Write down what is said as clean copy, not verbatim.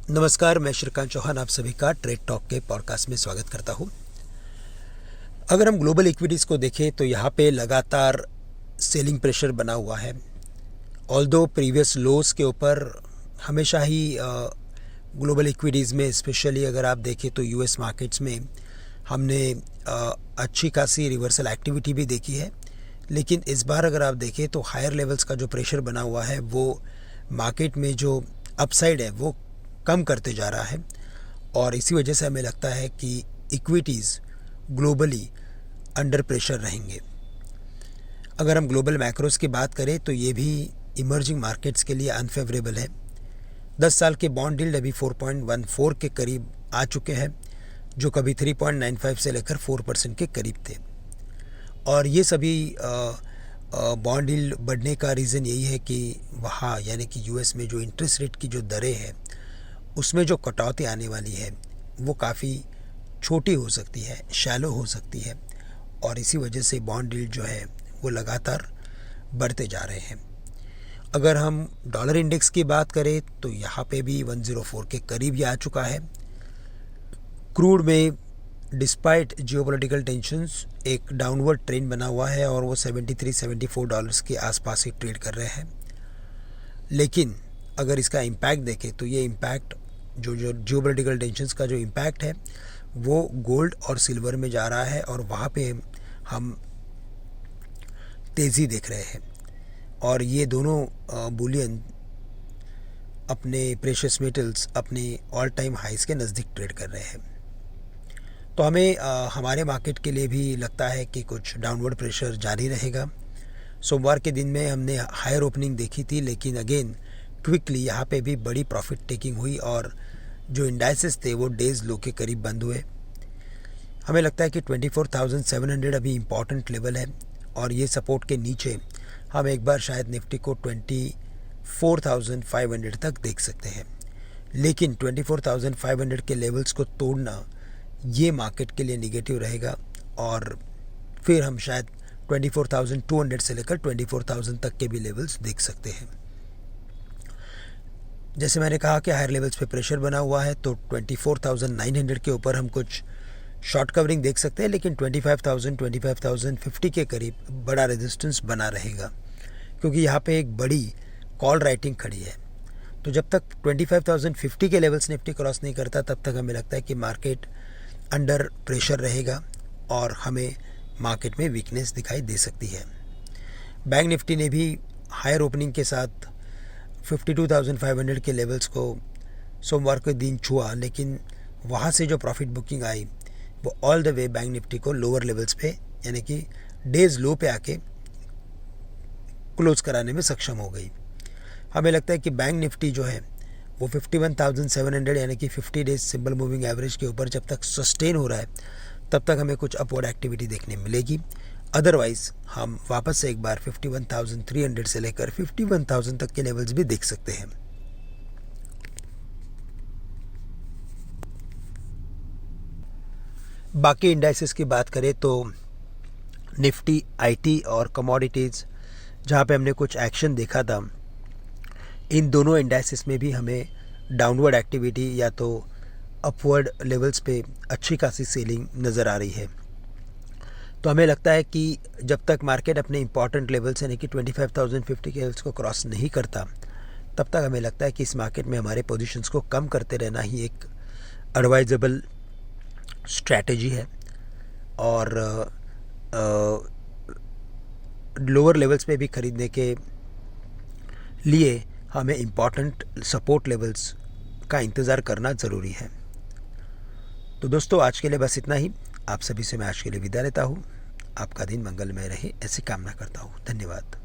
नमस्कार, मैं श्रीकांत चौहान आप सभी का ट्रेड टॉक के पॉडकास्ट में स्वागत करता हूं। अगर हम ग्लोबल इक्विटीज़ को देखें तो यहाँ पे लगातार सेलिंग प्रेशर बना हुआ है। ऑल्दो प्रीवियस लोस के ऊपर हमेशा ही ग्लोबल इक्विटीज़ में, स्पेशली अगर आप देखें तो यूएस मार्केट्स में हमने अच्छी खासी रिवर्सल एक्टिविटी भी देखी है। लेकिन इस बार अगर आप देखें तो हायर लेवल्स का जो प्रेशर बना हुआ है वो मार्केट में जो अपसाइड है वो कम करते जा रहा है, और इसी वजह से हमें लगता है कि इक्विटीज़ ग्लोबली अंडर प्रेशर रहेंगे। अगर हम ग्लोबल मैक्रोस की बात करें तो ये भी इमर्जिंग मार्केट्स के लिए अनफेवरेबल है। 10 साल के बॉन्ड यील्ड अभी 4.14 के करीब आ चुके हैं, जो कभी 3.95 से लेकर 4% के करीब थे। और ये सभी बॉन्ड यील्ड बढ़ने का रीज़न यही है कि वहाँ यानी कि यूएस में जो इंटरेस्ट रेट की जो दरें हैं उसमें जो कटौती आने वाली है वो काफ़ी छोटी हो सकती है, शैलो हो सकती है, और इसी वजह से बॉन्ड यील्ड जो है वो लगातार बढ़ते जा रहे हैं। अगर हम डॉलर इंडेक्स की बात करें तो यहाँ पे भी 104 के करीब ये आ चुका है। क्रूड में डिस्पाइट जियोपॉलिटिकल टेंशंस एक डाउनवर्ड ट्रेंड बना हुआ है और वो $73-74 के आसपास ही ट्रेड कर रहे हैं। लेकिन अगर इसका इम्पैक्ट देखें तो ये इम्पैक्ट जो जियोपॉलिटिकल टेंशंस का जो इम्पैक्ट है वो गोल्ड और सिल्वर में जा रहा है, और वहाँ पे हम तेज़ी देख रहे हैं। और ये दोनों बुलियन अपने प्रेशियस मेटल्स अपने ऑल टाइम हाइस के नज़दीक ट्रेड कर रहे हैं। तो हमें हमारे मार्केट के लिए भी लगता है कि कुछ डाउनवर्ड प्रेशर जारी रहेगा। सोमवार के दिन में हमने हायर ओपनिंग देखी थी, लेकिन अगेन क्विकली यहाँ पे भी बड़ी प्रॉफिट टेकिंग हुई और जो इंडाइसेस थे वो डेज लो के करीब बंद हुए। हमें लगता है कि 24,700 अभी इम्पॉर्टेंट लेवल है, और ये सपोर्ट के नीचे हम एक बार शायद निफ्टी को 24,500 तक देख सकते हैं। लेकिन 24,500 के लेवल्स को तोड़ना ये मार्केट के लिए निगेटिव रहेगा, और फिर हम शायद 24,200 से लेकर 24,000 तक के भी लेवल्स देख सकते हैं। जैसे मैंने कहा कि हायर लेवल्स पे प्रेशर बना हुआ है, तो 24,900 के ऊपर हम कुछ शॉर्ट कवरिंग देख सकते हैं, लेकिन 25,050 के करीब बड़ा रेजिस्टेंस बना रहेगा, क्योंकि यहाँ पे एक बड़ी कॉल राइटिंग खड़ी है। तो जब तक 25,050 के लेवल्स निफ्टी क्रॉस नहीं करता तब तक हमें लगता है कि मार्केट अंडर प्रेशर रहेगा और हमें मार्केट में वीकनेस दिखाई दे सकती है। बैंक निफ्टी ने भी हायर ओपनिंग के साथ 52,500 के लेवल्स को सोमवार के दिन छुआ, लेकिन वहाँ से जो प्रॉफिट बुकिंग आई वो all the way bank Nifty को लोअर लेवल्स पे यानी कि डेज लो पे आके क्लोज कराने में सक्षम हो गई। हमें लगता है कि बैंक निफ्टी जो है वो 51,700 यानी कि 50 डेज सिंपल मूविंग एवरेज के ऊपर जब तक सस्टेन हो रहा है तब तक हमें कुछ अपवर्ड एक्टिविटी देखने मिलेगी। अदरवाइज हम वापस से एक बार 51,300 से लेकर 51,000 तक के लेवल्स भी देख सकते हैं। बाकी इंडाइसेस की बात करें तो निफ्टी, आईटी और कमोडिटीज़ जहाँ पे हमने कुछ एक्शन देखा था, इन दोनों इंडाइसेस में भी हमें डाउनवर्ड एक्टिविटी या तो अपवर्ड लेवल्स पे अच्छी खासी सेलिंग नज़र आ रही है। तो हमें लगता है कि जब तक मार्केट अपने इंपॉर्टेंट लेवल्स यानी कि 25,050 के लेवल्स को क्रॉस नहीं करता तब तक हमें लगता है कि इस मार्केट में हमारे पोजीशंस को कम करते रहना ही एक एडवाइजेबल स्ट्रैटेजी है, और लोअर लेवल्स पे भी खरीदने के लिए हमें इम्पॉर्टेंट सपोर्ट लेवल्स का इंतज़ार करना ज़रूरी है। तो दोस्तों, आज के लिए बस इतना ही। आप सभी से मैं आज के लिए विदा लेता हूँ। आपका दिन मंगलमय रहे ऐसी कामना करता हूँ। धन्यवाद।